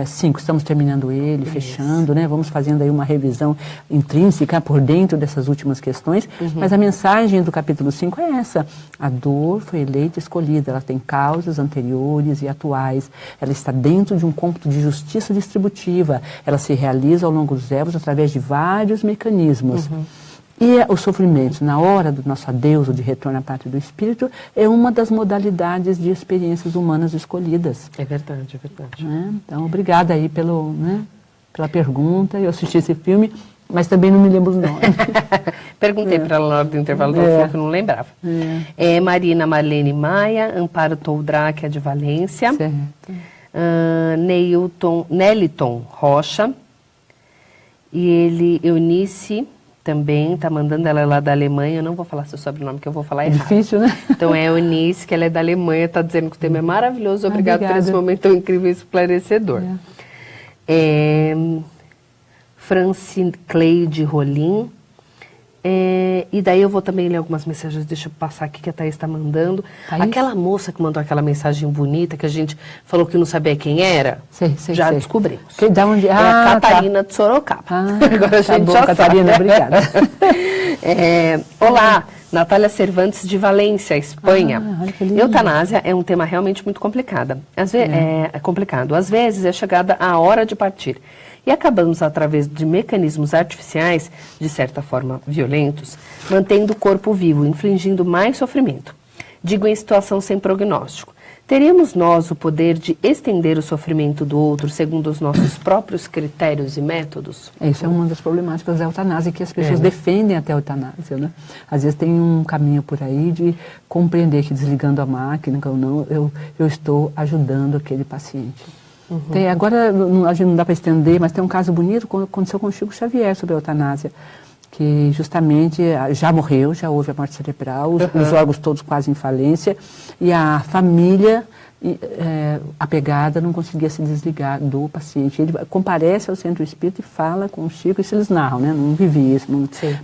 Speaker 2: 5. Estamos terminando ele, fechando, né? Vamos fazendo aí uma revisão intrínseca por dentro dessas últimas questões, mas a mensagem do capítulo 5 é essa: a dor foi eleita e escolhida, ela tem causas anteriores e atuais, ela está dentro de um cômputo de justiça distributiva, ela se realiza ao longo dos época através de vários mecanismos. E o sofrimento, na hora do nosso adeus ou de retorno à pátria do espírito, é uma das modalidades de experiências humanas escolhidas.
Speaker 1: É verdade, é verdade.
Speaker 2: Né? Então, obrigada aí pela pergunta. Eu assisti esse filme, mas também não me lembro o nome.
Speaker 1: Perguntei para ela na hora do intervalo, ela falou que não lembrava. Marina Marlene Maia, Amparo Toldrá, que é de Valência.
Speaker 2: Certo.
Speaker 1: Neliton Rocha. E Eunice... também está mandando, ela é lá da Alemanha, eu não vou falar seu sobrenome, que eu vou falar errado.
Speaker 2: Difícil, né?
Speaker 1: Então é a Eunice, que ela é da Alemanha, está dizendo que o tema é maravilhoso, obrigada por esse momento tão incrível e esclarecedor. Francine Cleide Rolim, e daí eu vou também ler algumas mensagens, deixa eu passar aqui que a Thaís está mandando.
Speaker 2: Thaís?
Speaker 1: Aquela moça que mandou aquela mensagem bonita, que a gente falou que não sabia quem era, já descobrimos.
Speaker 2: Da onde?
Speaker 1: É a Catarina de Sorocaba. Agora a gente já
Speaker 2: Catarina,
Speaker 1: sabe.
Speaker 2: obrigada.
Speaker 1: Olá, Natália Cervantes de Valência, Espanha.
Speaker 2: Olha que lindo.
Speaker 1: Eutanásia é um tema realmente muito complicado. É complicado. Às vezes é chegada a hora de partir. E acabamos, através de mecanismos artificiais, de certa forma violentos, mantendo o corpo vivo, infligindo mais sofrimento. Digo em situação sem prognóstico. Teríamos nós o poder de estender o sofrimento do outro segundo os nossos próprios critérios e métodos?
Speaker 2: Isso é uma das problemáticas da eutanásia, que as pessoas defendem até a eutanásia, né? Às vezes tem um caminho por aí de compreender que desligando a máquina, eu estou ajudando aquele paciente. Agora, a gente não dá para estender, mas tem um caso bonito que aconteceu com o Chico Xavier sobre a eutanásia, que justamente já morreu, já houve a morte cerebral, os órgãos todos quase em falência, e a família apegada não conseguia se desligar do paciente. Ele comparece ao centro espírita e fala com o Chico, isso eles narram, né? Não vivi isso,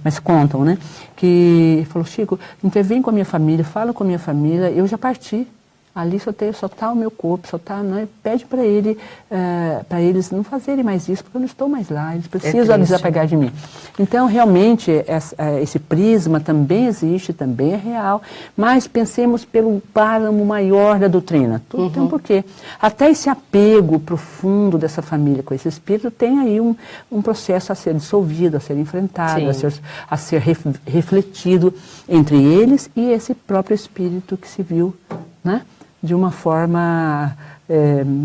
Speaker 2: mas contam, né? Que falou: Chico, intervém com a minha família, fala com a minha família, eu já parti. Ali só está o meu corpo, só está, né? Pede para eles não fazerem mais isso, porque eu não estou mais lá, eles precisam desapegar de mim. Então, realmente, esse prisma também existe, também é real, mas pensemos pelo páramo maior da doutrina. Tudo tem um porquê. Até esse apego profundo dessa família com esse espírito tem aí um processo a ser dissolvido, a ser enfrentado, a ser refletido entre eles e esse próprio espírito que se viu, né? De uma forma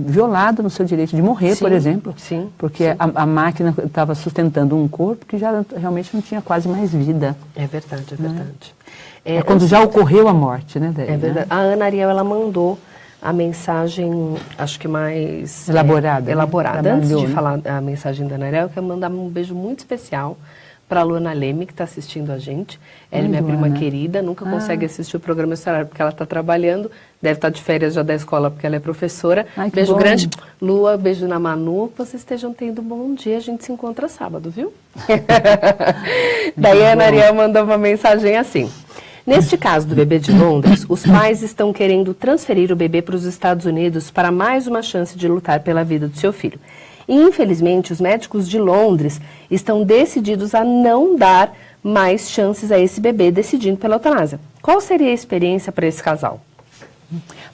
Speaker 2: violada no seu direito de morrer, por exemplo.
Speaker 1: Sim.
Speaker 2: Porque a máquina estava sustentando um corpo que já realmente não tinha quase mais vida.
Speaker 1: É verdade, é verdade.
Speaker 2: É quando já ocorreu a morte, né? Daí,
Speaker 1: é verdade.
Speaker 2: Né?
Speaker 1: A Ana Ariel, ela mandou a mensagem, acho que mais...
Speaker 2: Elaborada.
Speaker 1: Elaborada. Antes de falar a mensagem da Ana Ariel, eu quero mandar um beijo muito especial para a Luana Leme, que está assistindo a gente. Ela é minha prima querida, nunca consegue assistir o programa esse horário porque ela está trabalhando, deve estar de férias já da escola porque ela é professora. Beijo grande. Lua, beijo na Manu, que vocês estejam tendo um bom dia, a gente se encontra sábado, viu? Daí a Ana Ariel mandou uma mensagem assim: neste caso do bebê de Londres, os pais estão querendo transferir o bebê para os Estados Unidos para mais uma chance de lutar pela vida do seu filho. E, infelizmente, os médicos de Londres estão decididos a não dar mais chances a esse bebê, decidindo pela eutanásia. Qual seria a experiência para esse casal?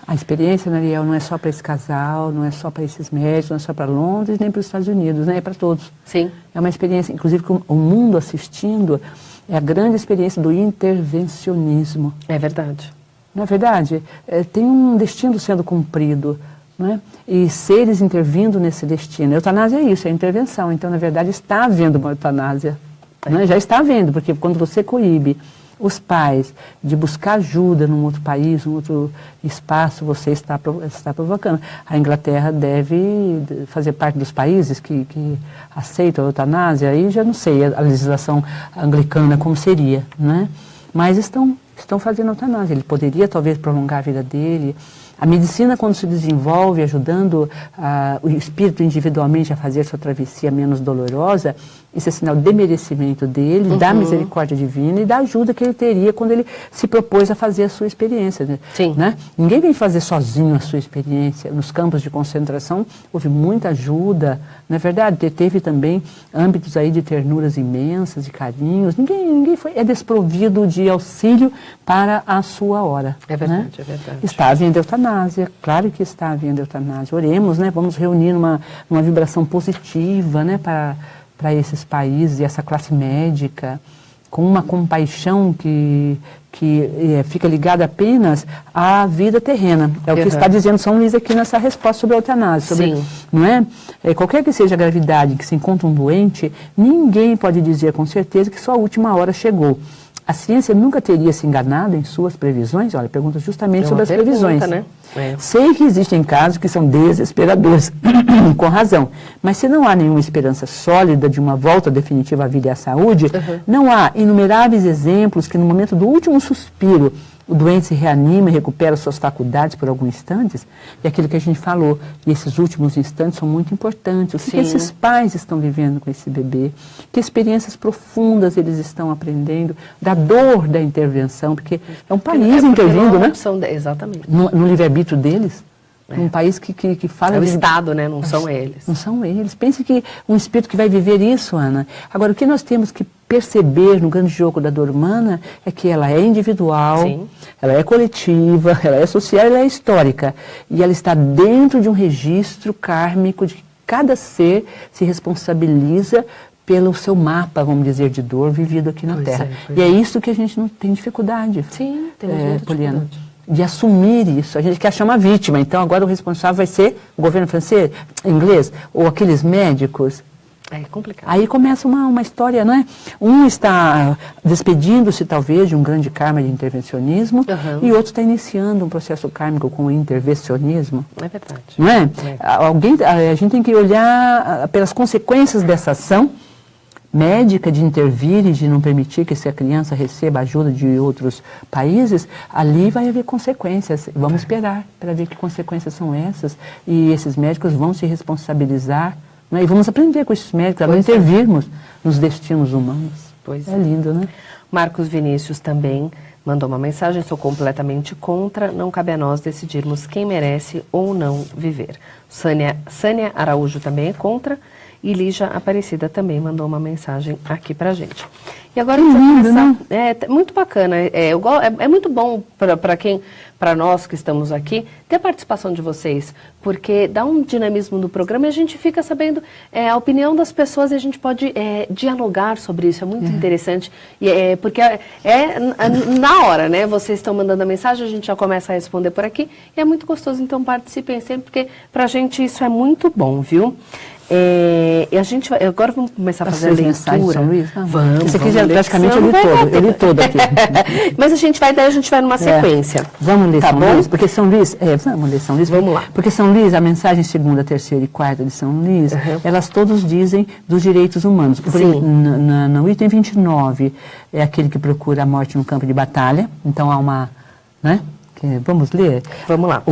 Speaker 2: A experiência, Nariel, não é só para esse casal, não é só para esses médicos, não é só para Londres, nem para os Estados Unidos, né? É para todos.
Speaker 1: Sim.
Speaker 2: É uma experiência, inclusive, que o mundo assistindo, é a grande experiência do intervencionismo.
Speaker 1: É verdade.
Speaker 2: Não é verdade? Tem um destino sendo cumprido, não é? E seres intervindo nesse destino. A eutanásia é isso, é intervenção. Então, na verdade, está havendo uma eutanásia. Né? Já está havendo, porque quando você coíbe os pais de buscar ajuda num outro país, num outro espaço, você está provocando. A Inglaterra deve fazer parte dos países que aceitam a eutanásia. Aí já não sei a legislação anglicana como seria, né? Mas estão fazendo eutanásia. Ele poderia talvez prolongar a vida dele. A medicina, quando se desenvolve, ajudando o espírito individualmente a fazer sua travessia menos dolorosa, isso é sinal de merecimento dele, da misericórdia divina e da ajuda que ele teria quando ele se propôs a fazer a sua experiência. Né?
Speaker 1: Sim.
Speaker 2: Né? Ninguém vem fazer sozinho a sua experiência. Nos campos de concentração houve muita ajuda, não é verdade? Teve também âmbitos aí de ternuras imensas, de carinhos. Ninguém é desprovido de auxílio para a sua hora.
Speaker 1: É verdade,
Speaker 2: né?
Speaker 1: é verdade.
Speaker 2: Está havendo eutanásia, claro que está havendo eutanásia. Oremos, né? Vamos reunir numa vibração positiva, né? Para esses países e essa classe médica, com uma compaixão que fica ligada apenas à vida terrena. É o que está dizendo São Luís aqui nessa resposta sobre a eutanásia.
Speaker 1: Sim.
Speaker 2: Não é? Qualquer que seja a gravidade em que se encontra um doente, ninguém pode dizer com certeza que sua última hora chegou. A ciência nunca teria se enganado em suas previsões? Olha, pergunta justamente sobre as previsões.
Speaker 1: Né?
Speaker 2: Sei que existem casos que são desesperadores, com razão, mas se não há nenhuma esperança sólida de uma volta definitiva à vida e à saúde, não há inumeráveis exemplos que no momento do último suspiro o doente se reanima e recupera suas faculdades por alguns instantes, e aquilo que a gente falou, e esses últimos instantes são muito importantes. O que esses pais estão vivendo com esse bebê, que experiências profundas eles estão aprendendo, da dor da intervenção, porque é um país intervindo, né?
Speaker 1: Exatamente.
Speaker 2: No livre-arbítrio deles. Um país que fala...
Speaker 1: É o Estado, né? Não são eles.
Speaker 2: Não são eles. Pense que um espírito que vai viver isso, Ana. Agora, o que nós temos que perceber no grande jogo da dor humana é que ela é individual, ela é coletiva, ela é social, ela é histórica. E ela está dentro de um registro kármico de que cada ser se responsabiliza pelo seu mapa, vamos dizer, de dor vivido aqui na Terra. E é isso que a gente não tem dificuldade.
Speaker 1: Sim, temos muita
Speaker 2: Poliana,
Speaker 1: dificuldade.
Speaker 2: De assumir isso. A gente quer achar uma vítima, então agora o responsável vai ser o governo francês, inglês, ou aqueles médicos.
Speaker 1: É complicado.
Speaker 2: Aí começa uma história, não é? Um está despedindo-se, talvez, de um grande karma de intervencionismo, e outro está iniciando um processo kármico com o intervencionismo.
Speaker 1: É verdade.
Speaker 2: Não é? A gente tem que olhar pelas consequências dessa ação médica de intervir e de não permitir que essa criança receba ajuda de outros países. Ali vai haver consequências. Vamos esperar para ver que consequências são essas, e esses médicos vão se responsabilizar, né? E vamos aprender com esses médicos a não intervirmos nos destinos humanos.
Speaker 1: Pois
Speaker 2: é lindo, né?
Speaker 1: Marcos Vinícius também mandou uma mensagem: sou completamente contra, não cabe a nós decidirmos quem merece ou não viver. Sânia Araújo também é contra, e Lígia Aparecida também mandou uma mensagem aqui pra gente. E agora a gente vai começar. É muito bacana, é muito bom para nós que estamos aqui, ter a participação de vocês, porque dá um dinamismo no programa e a gente fica sabendo a opinião das pessoas e a gente pode dialogar sobre isso, é muito interessante, porque na hora, né, vocês estão mandando a mensagem, a gente já começa a responder por aqui, e é muito gostoso, então participem sempre, porque pra gente isso é muito bom, viu? E a gente vai, agora vamos começar a fazer a leitura. Vamos.
Speaker 2: Esse aqui já praticamente eu li todo aqui.
Speaker 1: Mas a gente vai numa sequência.
Speaker 2: Vamos ler São Luís, porque São Luís, vamos ler São Luís.
Speaker 1: Vamos lá.
Speaker 2: Porque São Luís, a mensagem 2ª, 3ª e 4ª de São Luís, elas todos dizem dos direitos humanos. No item 29 é aquele que procura a morte no campo de batalha. Então há uma, né? Vamos ler?
Speaker 1: Vamos lá.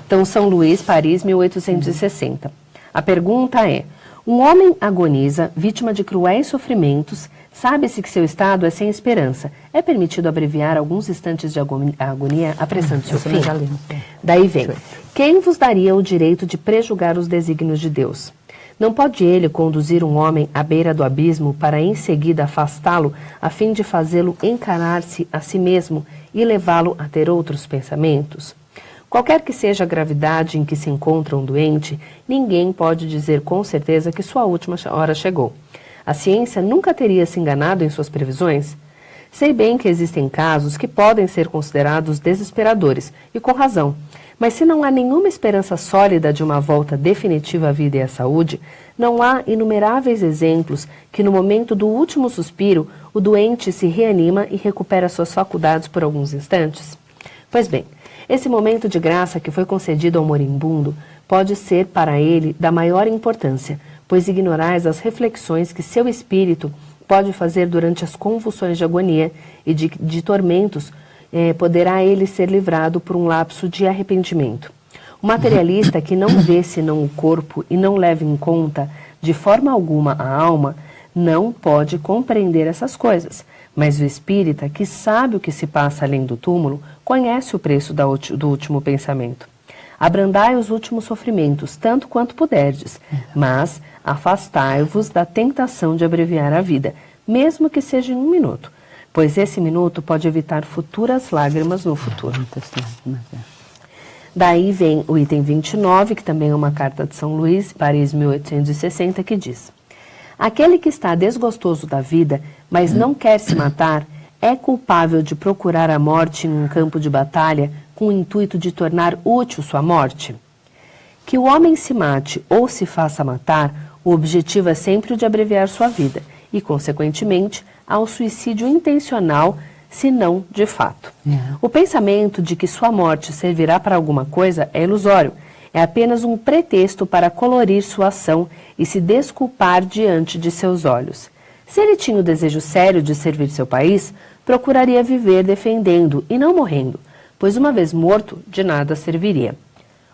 Speaker 1: Então, São Luís, Paris, 1860. A pergunta é: um homem agoniza, vítima de cruéis sofrimentos, sabe-se que seu estado é sem esperança. É permitido abreviar alguns instantes de agonia apressando seu fim? Daí vem: quem vos daria o direito de prejulgar os desígnios de Deus? Não pode ele conduzir um homem à beira do abismo para em seguida afastá-lo, a fim de fazê-lo encarar-se a si mesmo e levá-lo a ter outros pensamentos? Qualquer que seja a gravidade em que se encontra um doente, ninguém pode dizer com certeza que sua última hora chegou. A ciência nunca teria se enganado em suas previsões? Sei bem que existem casos que podem ser considerados desesperadores, e com razão. Mas se não há nenhuma esperança sólida de uma volta definitiva à vida e à saúde, não há inumeráveis exemplos que no momento do último suspiro, o doente se reanima e recupera suas faculdades por alguns instantes? Pois bem, esse momento de graça que foi concedido ao moribundo pode ser para ele da maior importância, pois ignorais as reflexões que seu espírito pode fazer durante as convulsões de agonia e de tormentos, poderá ele ser livrado por um lapso de arrependimento. O materialista que não vê senão o corpo e não leva em conta de forma alguma a alma, não pode compreender essas coisas. Mas o espírita, que sabe o que se passa além do túmulo, conhece o preço do último pensamento. Abrandai os últimos sofrimentos, tanto quanto puderdes, mas afastai-vos da tentação de abreviar a vida, mesmo que seja em 1 minuto, pois esse minuto pode evitar futuras lágrimas no futuro. Daí vem o item 29, que também é uma carta de São Luís, Paris, 1860, que diz: aquele que está desgostoso da vida, mas não quer se matar, é culpável de procurar a morte em um campo de batalha com o intuito de tornar útil sua morte? Que o homem se mate ou se faça matar, o objetivo é sempre o de abreviar sua vida e, consequentemente, ao suicídio intencional, se não de fato. O pensamento de que sua morte servirá para alguma coisa é ilusório. É apenas um pretexto para colorir sua ação e se desculpar diante de seus olhos. Se ele tinha o desejo sério de servir seu país, procuraria viver defendendo e não morrendo, pois uma vez morto, de nada serviria.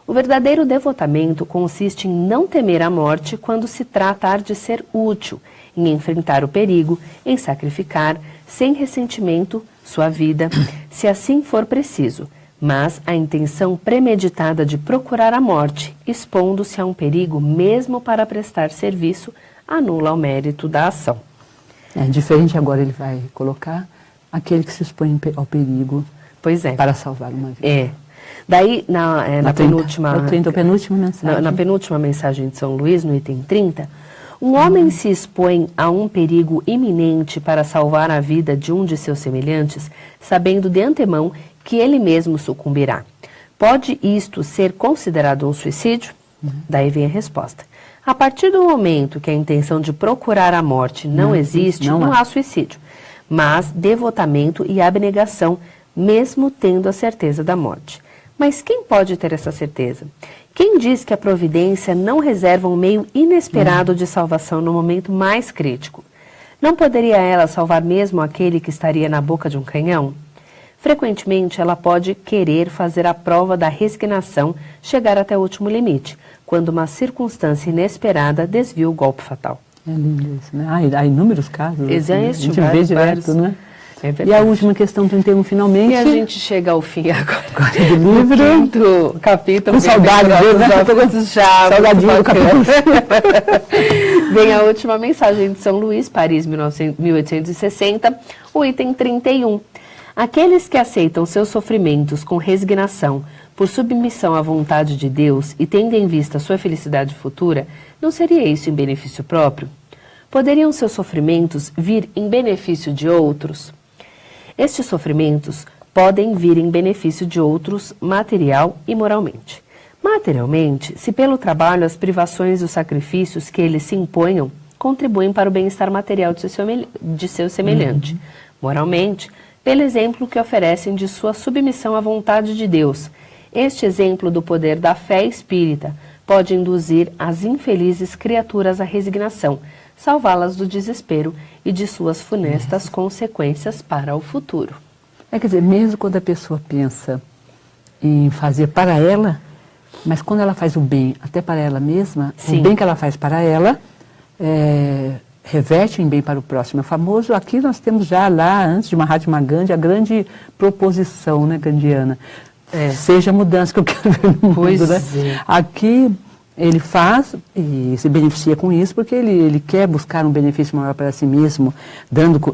Speaker 1: O verdadeiro devotamento consiste em não temer a morte quando se tratar de ser útil, em enfrentar o perigo, em sacrificar, sem ressentimento, sua vida, se assim for preciso, mas a intenção premeditada de procurar a morte, expondo-se a um perigo mesmo para prestar serviço, anula o mérito da ação.
Speaker 2: É diferente agora, ele vai colocar aquele que se expõe ao perigo para salvar uma vida.
Speaker 1: Daí, na penúltima
Speaker 2: mensagem.
Speaker 1: Na penúltima mensagem de São Luís, no item 30, um homem se expõe a um perigo iminente para salvar a vida de um de seus semelhantes, sabendo de antemão que ele mesmo sucumbirá. Pode isto ser considerado um suicídio? Daí vem a resposta. A partir do momento que a intenção de procurar a morte não existe, não há suicídio, mas devotamento e abnegação, mesmo tendo a certeza da morte. Mas quem pode ter essa certeza? Quem diz que a providência não reserva um meio inesperado de salvação no momento mais crítico? Não poderia ela salvar mesmo aquele que estaria na boca de um canhão? Frequentemente, ela pode querer fazer a prova da resignação, chegar até o último limite, quando uma circunstância inesperada desvia o golpe fatal.
Speaker 2: É lindo isso, né? Há inúmeros casos.
Speaker 1: Existe,
Speaker 2: a gente vê direto, né?
Speaker 1: É
Speaker 2: E
Speaker 1: verdade.
Speaker 2: a última questão 31, finalmente.
Speaker 1: E a gente chega ao fim agora
Speaker 2: do livro.
Speaker 1: quinto capítulo.
Speaker 2: Com saudade dele, né?
Speaker 1: Saudadinho
Speaker 2: do capítulo.
Speaker 1: Vem a última mensagem de São Luís, Paris, 1860, o item 31. Aqueles que aceitam seus sofrimentos com resignação, por submissão à vontade de Deus e tendo em vista a sua felicidade futura, não seria isso em benefício próprio? Poderiam seus sofrimentos vir em benefício de outros? Estes sofrimentos podem vir em benefício de outros material e moralmente. Materialmente, se pelo trabalho as privações e os sacrifícios que eles se imponham contribuem para o bem-estar material de seu semelhante. Moralmente, pelo exemplo que oferecem de sua submissão à vontade de Deus. Este exemplo do poder da fé espírita pode induzir as infelizes criaturas à resignação, salvá-las do desespero e de suas funestas consequências para o futuro.
Speaker 2: Quer dizer, mesmo quando a pessoa pensa em fazer para ela, mas quando ela faz o bem até para ela mesma,
Speaker 1: Sim.
Speaker 2: o bem que ela faz para ela reverte em bem para o próximo. É famoso, aqui nós temos já lá, antes de Mahatma Gandhi, a grande proposição, né, gandiana. Seja a mudança que eu quero ver no mundo,
Speaker 1: Pois
Speaker 2: né?
Speaker 1: é.
Speaker 2: Aqui ele faz e se beneficia com isso porque ele quer buscar um benefício maior para si mesmo,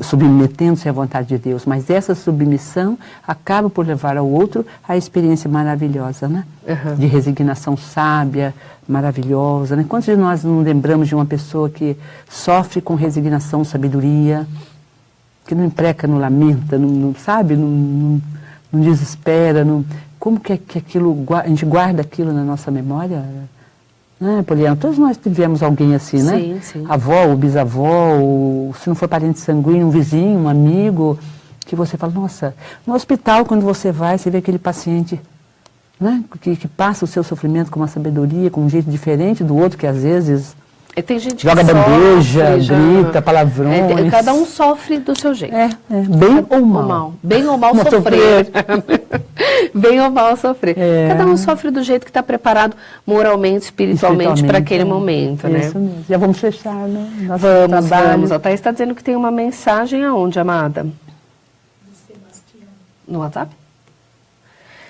Speaker 2: submetendo-se à vontade de Deus. Mas essa submissão acaba por levar ao outro a experiência maravilhosa, né?
Speaker 1: Uhum.
Speaker 2: De resignação sábia, maravilhosa, né? Quantos de nós não lembramos de uma pessoa que sofre com resignação, sabedoria, que não impreca, não lamenta, não sabe, não desespera, como que aquilo, a gente guarda aquilo na nossa memória? Poliana, todos nós tivemos alguém assim, né?
Speaker 1: Sim, sim.
Speaker 2: Avó, ou bisavó, ou se não for parente sanguíneo, um vizinho, um amigo, que você fala, nossa, no hospital, quando você vai, você vê aquele paciente, né? Que passa o seu sofrimento com uma sabedoria, com um jeito diferente do outro, que às vezes
Speaker 1: Tem gente
Speaker 2: joga
Speaker 1: que
Speaker 2: bandeja,
Speaker 1: sofre,
Speaker 2: grita, palavrões.
Speaker 1: Cada um sofre do seu jeito.
Speaker 2: Bem ou mal.
Speaker 1: Bem ou mal
Speaker 2: Não
Speaker 1: sofrer. Bem ou mal sofrer. Cada um sofre do jeito que está preparado moralmente, espiritualmente para aquele momento, né?
Speaker 2: Isso mesmo. Já vamos fechar, né? Nosso
Speaker 1: Vamos.
Speaker 2: trabalho.
Speaker 1: A Thaís está dizendo que tem uma mensagem aonde, amada? No WhatsApp?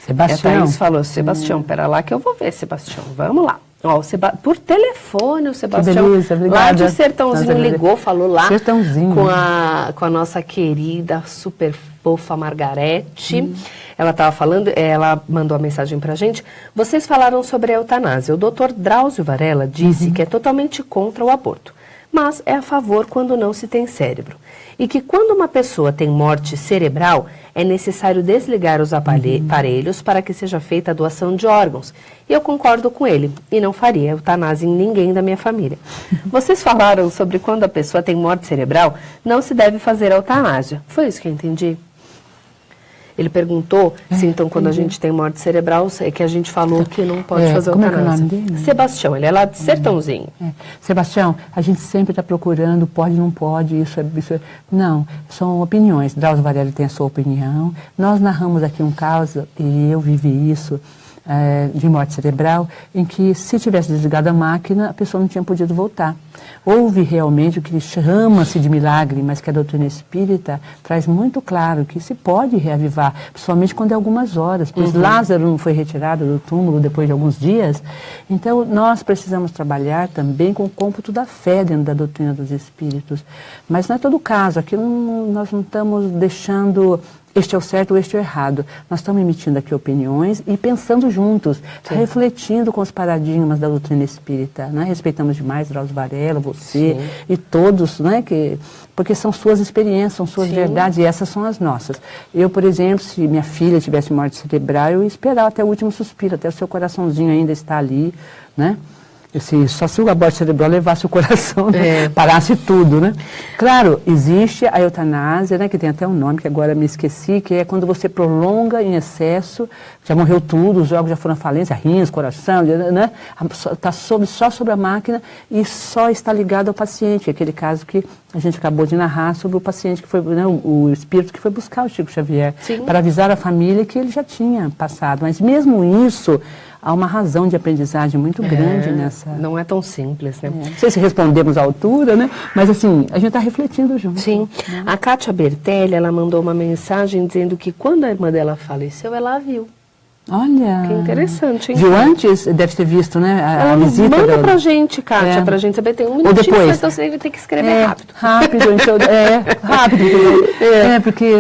Speaker 1: A
Speaker 2: Sebastião.
Speaker 1: Thaís falou, Sebastião, pera lá que eu vou ver, Sebastião. Vamos lá. Ó, por telefone, o Sebastião,
Speaker 2: beleza,
Speaker 1: lá
Speaker 2: obrigada.
Speaker 1: de Sertãozinho, ligou, falou lá
Speaker 2: Sertãozinho.
Speaker 1: com a nossa querida, super fofa Margarete. Ela estava falando, ela mandou a mensagem pra gente. Vocês falaram sobre a eutanásia. O doutor Drauzio Varela disse que é totalmente contra o aborto, mas é a favor quando não se tem cérebro. E que quando uma pessoa tem morte cerebral, é necessário desligar os aparelhos para que seja feita a doação de órgãos. E eu concordo com ele, e não faria eutanásia em ninguém da minha família. Vocês falaram sobre quando a pessoa tem morte cerebral, não se deve fazer a eutanásia. Foi isso que eu entendi? Ele perguntou se então quando a gente tem morte cerebral, é que a gente falou que não pode fazer
Speaker 2: como é que é o
Speaker 1: eutanásia.
Speaker 2: nome dele?
Speaker 1: Sebastião, ele é lá de Sertãozinho.
Speaker 2: Sebastião, a gente sempre está procurando, pode, não pode, isso é... Não, são opiniões. Drauzio Varela tem a sua opinião. Nós narramos aqui um caso, e eu vivi isso, de morte cerebral, em que se tivesse desligado a máquina, a pessoa não tinha podido voltar. Houve realmente o que chama-se de milagre, mas que a doutrina espírita traz muito claro que se pode reavivar, principalmente quando é algumas horas, pois Lázaro não foi retirado do túmulo depois de alguns dias. Então, nós precisamos trabalhar também com o cômputo da fé dentro da doutrina dos espíritos. Mas não é todo caso, aqui nós não estamos deixando... Este é o certo ou este é o errado. Nós estamos emitindo aqui opiniões e pensando juntos, refletindo com os paradigmas da doutrina espírita. Né? Respeitamos demais Drauzio Varela, você e todos, né? Porque são suas experiências, são suas verdades e essas são as nossas. Eu, por exemplo, se minha filha tivesse morte cerebral, eu ia esperar até o último suspiro, até o seu coraçãozinho ainda estar ali, né? Só se o aborto cerebral levasse o coração, né? Parasse tudo, né? Claro, existe a eutanásia, né? Que tem até um nome que agora me esqueci, que é quando você prolonga em excesso, já morreu tudo, os órgãos já foram à falência, rins, coração, né? Está só sobre a máquina e só está ligado ao paciente, aquele caso que a gente acabou de narrar sobre o paciente que foi, né? O espírito que foi buscar o Chico Xavier, para avisar a família que ele já tinha passado. Mas mesmo isso, há uma razão de aprendizagem muito grande nessa...
Speaker 1: Não é tão simples, né?
Speaker 2: Não sei se respondemos à altura, né? Mas assim, a gente está refletindo junto.
Speaker 1: Sim. A Kátia Bertelli, ela mandou uma mensagem dizendo que quando a irmã dela faleceu, ela a viu.
Speaker 2: Olha.
Speaker 1: Que interessante, hein?
Speaker 2: Viu antes? Deve ter visto, né? A visita.
Speaker 1: Manda pra gente, Kátia, pra gente saber. Tem um minutinho,
Speaker 2: depois.
Speaker 1: então você tem que escrever rápido.
Speaker 2: Rápido, então, rápido. Porque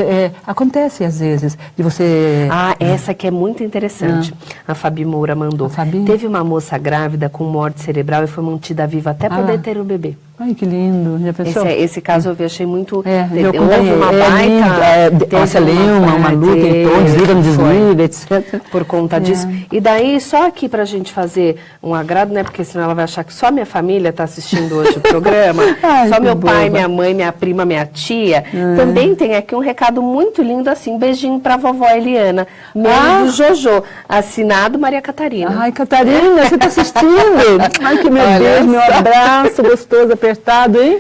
Speaker 2: acontece às vezes de você...
Speaker 1: Ah, essa que é muito interessante. A Fabi Moura mandou.
Speaker 2: A Fabi?
Speaker 1: Teve uma moça grávida com morte cerebral e foi mantida viva até poder ter o bebê.
Speaker 2: Ai, que lindo. Já pensou?
Speaker 1: Esse caso eu achei muito...
Speaker 2: Eu
Speaker 1: houve
Speaker 2: acompanhei.
Speaker 1: uma baita...
Speaker 2: Nossa, uma luta em torno, desliga, não desliga, etc.
Speaker 1: Por conta disso. E daí, só aqui pra gente fazer um agrado, né? Porque senão ela vai achar que só minha família tá assistindo hoje o programa.
Speaker 2: Ai,
Speaker 1: só meu pai,
Speaker 2: boba.
Speaker 1: minha mãe, minha prima, minha tia. Também tem aqui um recado muito lindo assim. Beijinho pra vovó Eliana. Meio do Jojo. Assinado Maria Catarina.
Speaker 2: Ai, Catarina, você tá assistindo? Ai, que meu Deus, meu abraço gostoso, apertado, hein?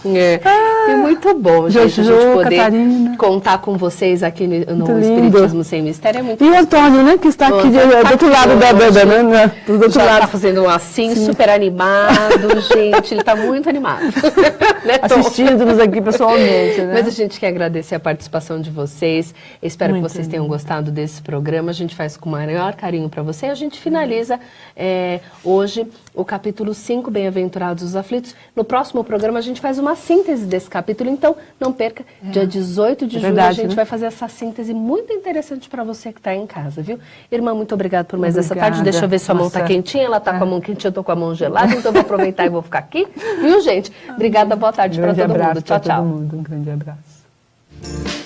Speaker 1: E muito bom, gente,
Speaker 2: Jojo,
Speaker 1: a gente poder
Speaker 2: Catarina.
Speaker 1: contar com vocês aqui no
Speaker 2: Muito lindo.
Speaker 1: Espiritismo Sem Mistério. É muito
Speaker 2: E o Antônio, né, que está aqui do outro lado da banda, né? Do outro
Speaker 1: já
Speaker 2: lado.
Speaker 1: tá fazendo um assim, super animado, gente, ele tá muito animado. Né, Tom?
Speaker 2: Assistindo-nos aqui pessoalmente, né?
Speaker 1: Mas a gente quer agradecer a participação de vocês. Espero
Speaker 2: Muito
Speaker 1: que vocês tenham gostado desse programa. A gente faz com o maior carinho para você. A gente finaliza hoje o capítulo 5, Bem-aventurados os aflitos. No próximo programa a gente faz uma síntese desse capítulo, então não perca. Dia 18 de julho a gente vai fazer essa síntese muito interessante para você que está em casa, viu? Irmã, muito obrigada por mais essa tarde. Deixa eu ver se a mão tá quentinha. Ela tá com a mão quentinha, eu tô com a mão gelada, então eu vou aproveitar e vou ficar aqui. Viu, gente? Obrigada, boa tarde para todo mundo. Tchau, tchau.
Speaker 2: Um grande abraço.